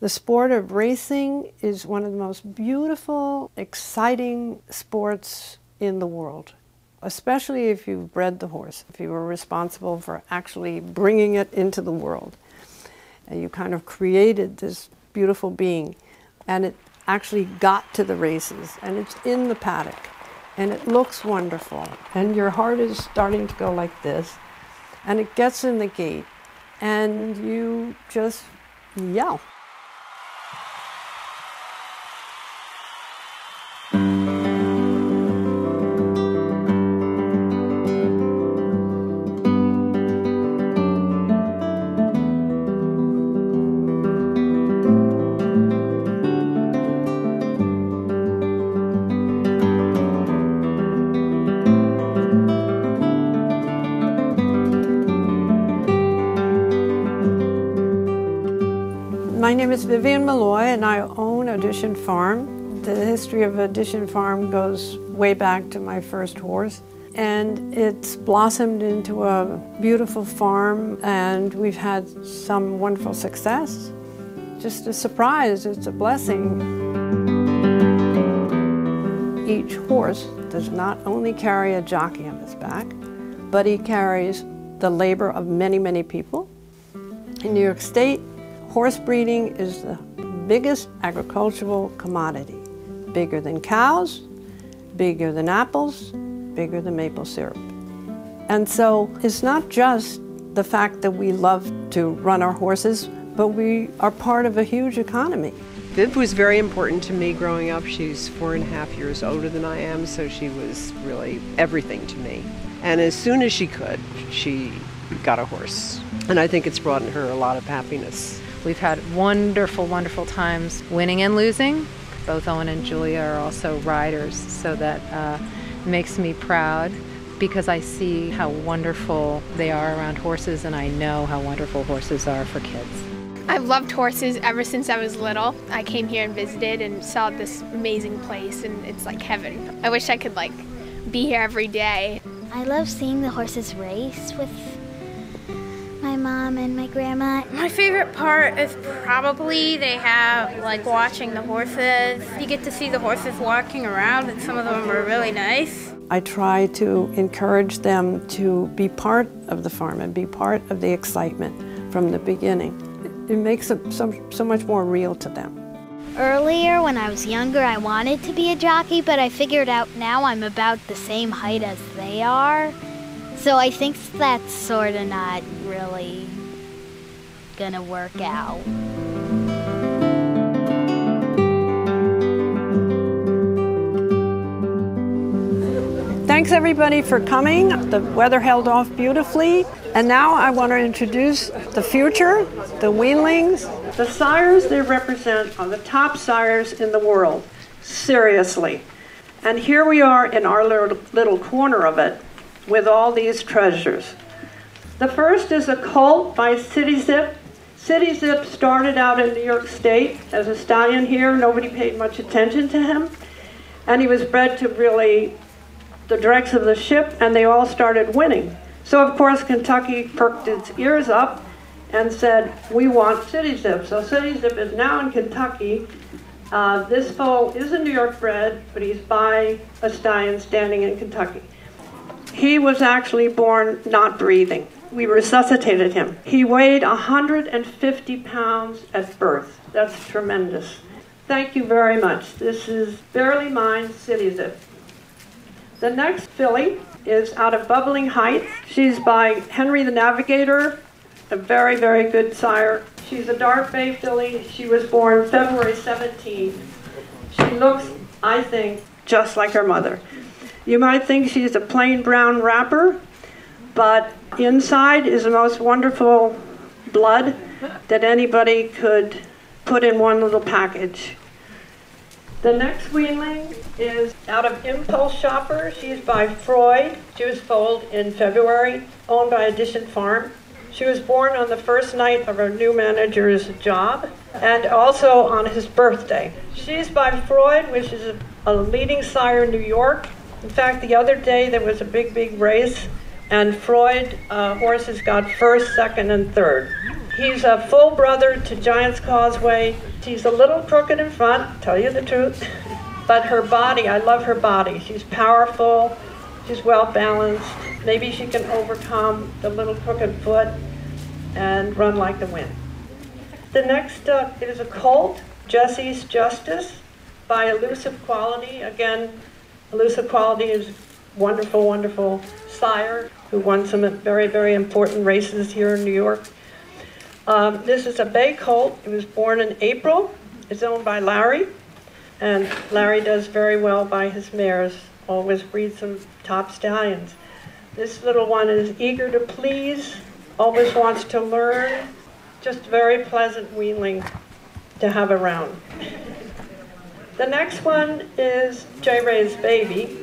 The sport of racing is one of the most beautiful, exciting sports in the world, especially if you've bred the horse, if you were responsible for actually bringing it into the world. And you kind of created this beautiful being, and it actually got to the races, and it's in the paddock, and it looks wonderful, and your heart is starting to go like this, and it gets in the gate, and you just yell. My name is Vivian Malloy, and I own Audition Farm. The history of Audition Farm goes way back to my first horse, and it's blossomed into a beautiful farm, and we've had some wonderful success. Just a surprise, it's a blessing. Each horse does not only carry a jockey on his back, but he carries the labor of many, many people. In New York State, horse breeding is the biggest agricultural commodity. Bigger than cows, bigger than apples, bigger than maple syrup. And so it's not just the fact that we love to run our horses, but we are part of a huge economy. Viv was very important to me growing up. She's 4.5 years older than I am, so she was really everything to me. And as soon as she could, she got a horse. And I think it's brought in her a lot of happiness. We've had wonderful, wonderful times winning and losing. Both Owen and Julia are also riders, so that makes me proud because I see how wonderful they are around horses, and I know how wonderful horses are for kids. I've loved horses ever since I was little. I came here and visited and saw this amazing place, and it's like heaven. I wish I could be here every day. I love seeing the horses race with my mom and my grandma. My favorite part is probably they have watching the horses. You get to see the horses walking around, and some of them are really nice. I try to encourage them to be part of the farm and be part of the excitement from the beginning. It makes it so much more real to them. Earlier, when I was younger, I wanted to be a jockey, but I figured out now I'm about the same height as they are. So I think that's sort of not really gonna work out. Thanks everybody for coming. The weather held off beautifully. And now I want to introduce the future, the weanlings. The sires they represent are the top sires in the world, seriously. And here we are in our little corner of it with all these treasures. The first is a colt by City Zip. City Zip started out in New York State as a stallion here. Nobody paid much attention to him. And he was bred to really the dregs of the ship, and they all started winning. So of course Kentucky perked its ears up and said, we want City Zip. So City Zip is now in Kentucky. This foal is a New York bred, but he's by a stallion standing in Kentucky. He was actually born not breathing. We resuscitated him. He weighed 150 pounds at birth. That's tremendous. Thank you very much. This is Barely Mine, City Zip. The next filly is out of Bubbling Heights. She's by Henry the Navigator, a very, very good sire. She's a dark bay filly. She was born February 17th. She looks, I think, just like her mother. You might think she's a plain brown wrapper, but inside is the most wonderful blood that anybody could put in one little package. The next weanling is out of Impulse Shopper. She's by Freud. She was foaled in February, owned by Audition Farm. She was born on the first night of her new manager's job and also on his birthday. She's by Freud, which is a leading sire in New York. In fact, the other day there was a big, big race, and Freud horses got first, second, and third. He's a full brother to Giant's Causeway. She's a little crooked in front, tell you the truth. But her body, I love her body. She's powerful, she's well balanced. Maybe she can overcome the little crooked foot and run like the wind. The next is a colt, Jesse's Justice, by Elusive Quality. Again, Elusive Quality is wonderful, wonderful sire who won some very, very important races here in New York. This is a bay colt. It was born in April. It's owned by Larry. And Larry does very well by his mares, always breeds some top stallions. This little one is eager to please, always wants to learn, just very pleasant weanling to have around. The next one is J. Ray's Baby.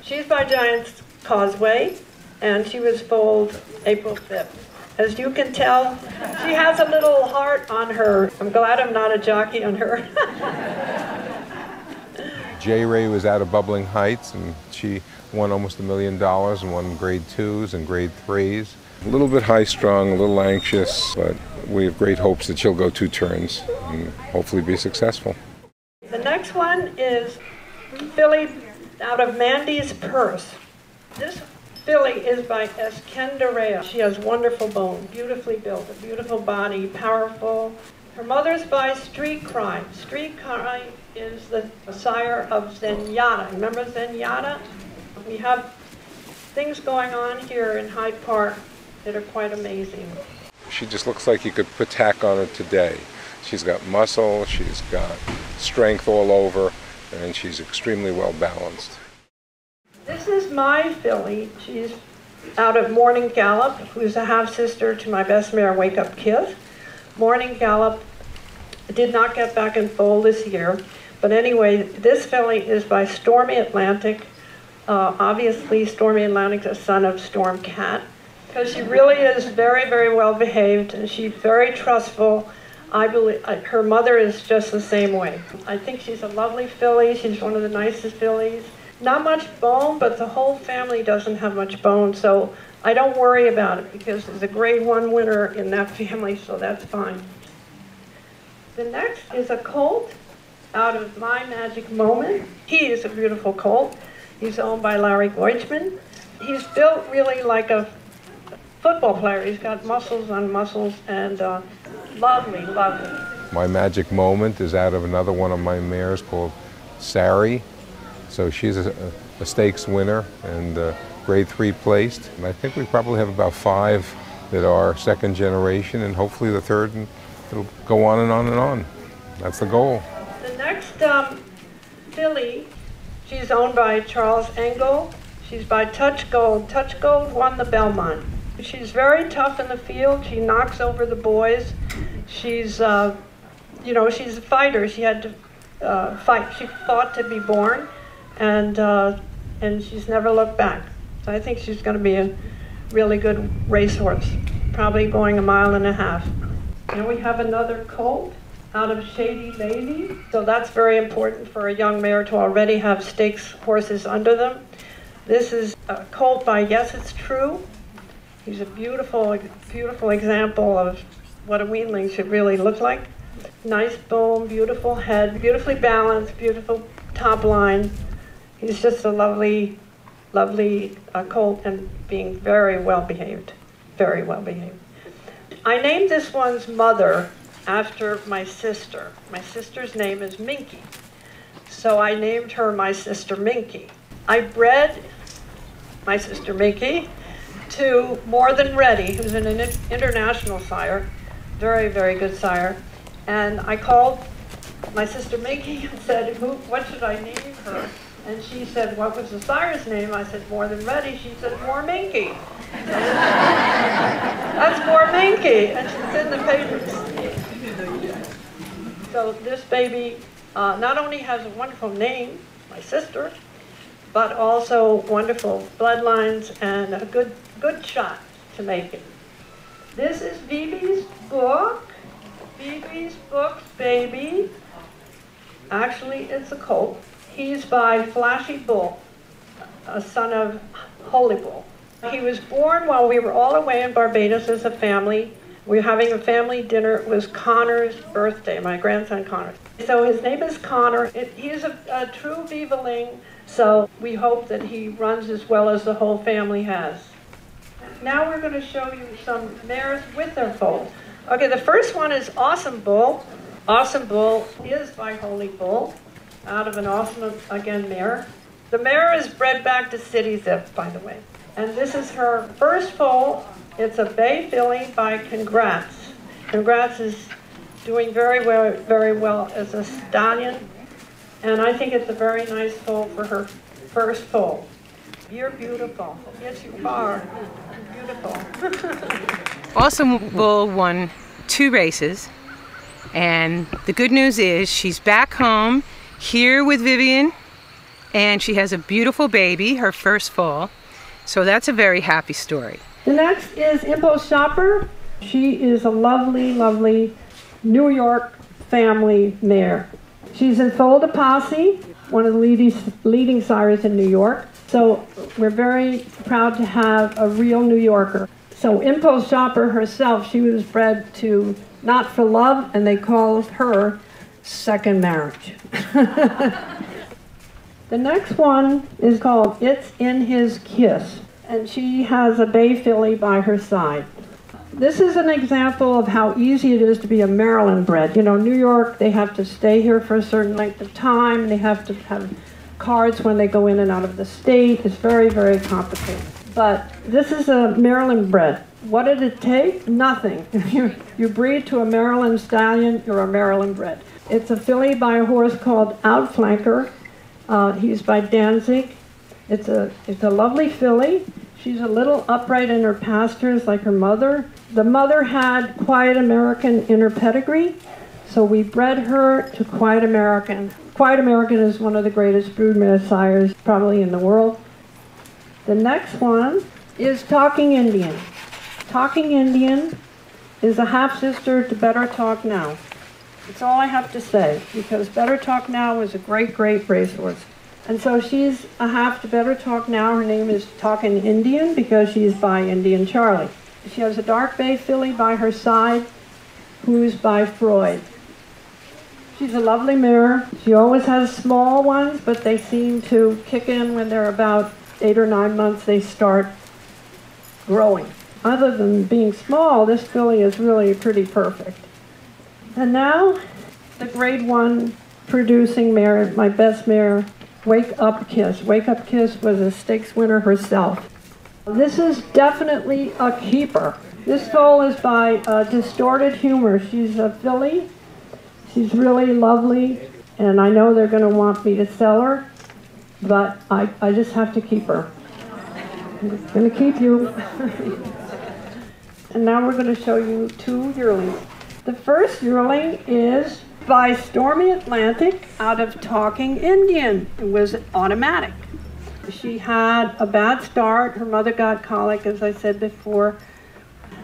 She's by Giant's Causeway, and she was foaled April 5th. As you can tell, she has a little heart on her. I'm glad I'm not a jockey on her. J. Ray was out of Bubbling Heights, and she won almost $1 million and won grade 2s and grade 3s. A little bit high-strung, a little anxious, but we have great hopes that she'll go 2 turns and hopefully be successful. The next one is filly out of Mandy's Purse. This filly is by Escandarea. She has wonderful bone, beautifully built, a beautiful body, powerful. Her mother's by Street Cry. Street Cry is the sire of Zenyatta. Remember Zenyatta? We have things going on here in Hyde Park that are quite amazing. She just looks like you could put tack on her today. She's got muscle, she's got strength all over, and she's extremely well balanced. This is my filly. She's out of Morning Gallop, who's a half-sister to my best mare, Wake Up Kiss. Morning Gallop did not get back in foal this year, but anyway, this filly is by Stormy Atlantic. Obviously, Stormy Atlantic's a son of Storm Cat, because she really is very, very well behaved, and she's very trustful. I believe her mother is just the same way. I think she's a lovely filly. She's one of the nicest fillies. Not much bone, but the whole family doesn't have much bone, so I don't worry about it because there's a grade 1 winner in that family, so that's fine. The next is a colt out of My Magic Moment. He is a beautiful colt. He's owned by Larry Goichman. He's built really like a football player. He's got muscles on muscles and lovely, lovely. My Magic Moment is out of another one of my mares called Sari. So she's a stakes winner and grade 3 placed. And I think we probably have about 5 that are second generation, and hopefully the third, and it'll go on and on and on. That's the goal. The next filly, she's owned by Charles Engel. She's by Touch Gold. Touch Gold won the Belmont. She's very tough in the field. She knocks over the boys. She's, you know, she's a fighter. She had to fight. She fought to be born, and she's never looked back. So I think she's going to be a really good racehorse, probably going 1.5 miles. And we have another colt out of Shady Lady. So that's very important for a young mare to already have stakes horses under them. This is a colt by Yes It's True. He's a beautiful, beautiful example of what a weanling should really look like. Nice bone, beautiful head, beautifully balanced, beautiful top line. He's just a lovely, lovely colt and being very well behaved, very well behaved. I named this one's mother after my sister. My sister's name is Minky, so I named her my sister Minky. I bred my sister Minky to More Than Ready, who's an international sire, very, very good sire. And I called my sister Minky and said, what should I name her? And she said, what was the sire's name? I said, More Than Ready. She said, More Minky. That's More Minky, and she's in the papers. So this baby not only has a wonderful name, my sister, but also wonderful bloodlines and a good shot to make it. This is Vivi's book. Vivi's book's baby. Actually, it's a colt. He's by Flashy Bull, a son of Holy Bull. He was born while we were all away in Barbados as a family. We're having a family dinner. It was Connor's birthday, my grandson Connor. So his name is Connor. He's a true Vivaling, so we hope that he runs as well as the whole family has. Now we're going to show you some mares with their foals. Okay, the first one is Awesome Bull. Awesome Bull is by Holy Bull, out of an awesome, again, mare. The mare is bred back to City Zip, by the way. And this is her first foal. It's a bay filly by Congrats. Congrats is doing very well as a stallion. And I think it's a very nice foal for her first foal. You're beautiful. Yes, you are. Beautiful. Awesome Bull won 2 races. And the good news is she's back home here with Vivian. And she has a beautiful baby, her first foal. So that's a very happy story. The next is Impulse Shopper. She is a lovely, lovely New York family mare. She's in Foal de Posse, one of the leading sires in New York. So we're very proud to have a real New Yorker. So Impulse Shopper herself, she was bred to Not for Love, and they called her Second Marriage. The next one is called It's in His Kiss, and she has a bay filly by her side. This is an example of how easy it is to be a Maryland bred. You know, New York, they have to stay here for a certain length of time, and they have to have cards when they go in and out of the state. It's very, very complicated. But this is a Maryland bred. What did it take? Nothing. You breed to a Maryland stallion, you're a Maryland bred. It's a filly by a horse called Outflanker. He's by Danzig. It's a lovely filly. She's a little upright in her pastures like her mother. The mother had Quiet American in her pedigree, so we bred her to Quiet American. Quiet American is one of the greatest broodmare sires probably in the world. The next one is Talking Indian. Talking Indian is a half-sister to Better Talk Now. That's all I have to say, because Better Talk Now is a great, great racehorse. And so she's a half to Better Talk Now. Her name is Talking Indian because she's by Indian Charlie. She has a dark bay filly by her side who's by Freud. She's a lovely mare. She always has small ones, but they seem to kick in when they're about 8 or 9 months. They start growing. Other than being small, this filly is really pretty perfect. And now, the grade 1 producing mare, my best mare, Wake Up Kiss. Wake Up Kiss was a stakes winner herself. This is definitely a keeper. This foal is by Distorted Humor. She's a filly. She's really lovely, and I know they're going to want me to sell her, but I just have to keep her. I'm going to keep you. And now we're going to show you 2 yearlings. The first yearling is by Stormy Atlantic out of Talking Indian. It was automatic. She had a bad start. Her mother got colic, as I said before.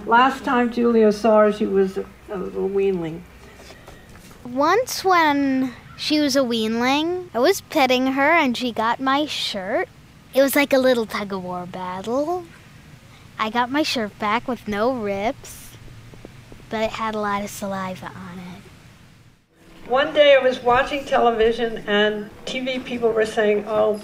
Last time Julia saw her, she was a little weanling. Once when she was a weanling, I was petting her and she got my shirt. It was like a little tug-of-war battle. I got my shirt back with no rips, but it had a lot of saliva on it. One day I was watching television and TV people were saying, oh,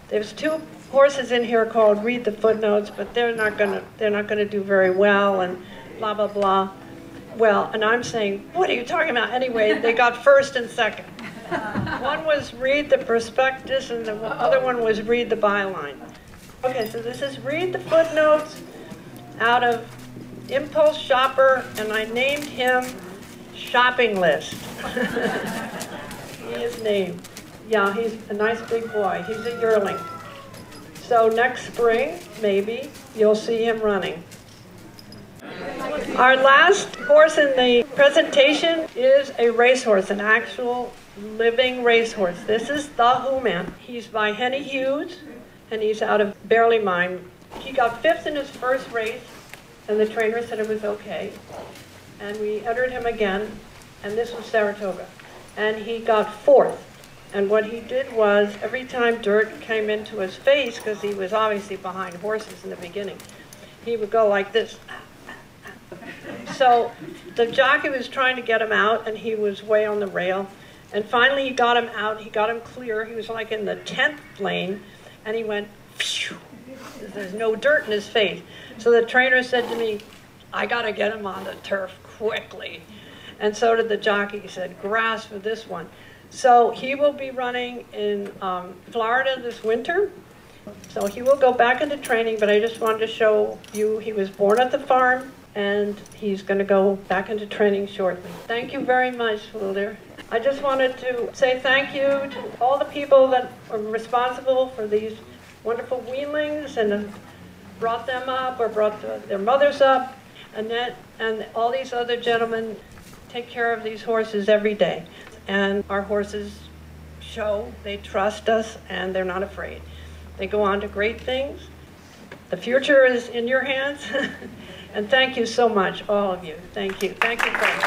there's 2 horses in here called Read the Footnotes, but they're not gonna do very well, and blah, blah, blah. Well, and I'm saying, what are you talking about? Anyway, they got first and second. One was Read the Prospectus, and the other one was Read the Byline. Okay, so this is Read the Footnotes out of Impulse Shopper, and I named him Shopping List. He is named. Yeah, he's a nice big boy. He's a yearling. So next spring, maybe, you'll see him running. Our last horse in the presentation is a racehorse, an actual living racehorse. This is the Who-Man. He's by Henny Hughes, and he's out of Barely Mine. He got 5th in his first race, and the trainer said it was okay. And we entered him again, and this was Saratoga. And he got 4th. And what he did was, every time dirt came into his face, because he was obviously behind horses in the beginning, he would go like this. So the jockey was trying to get him out, and he was way on the rail. And finally he got him out. He got him clear. He was like in the 10th lane, and he went, phew. There's no dirt in his face. So the trainer said to me, I got to get him on the turf quickly. And so did the jockey. He said, grass for this one. So he will be running in Florida this winter. So he will go back into training, but I just wanted to show you he was born at the farm, and he's going to go back into training shortly. Thank you very much, Wilder. I just wanted to say thank you to all the people that are responsible for these wonderful weanlings and brought them up or brought their mothers up. Annette and all these other gentlemen take care of these horses every day. And our horses show they trust us and they're not afraid. They go on to great things. The future is in your hands. And thank you so much, all of you. Thank you. Thank you, friends.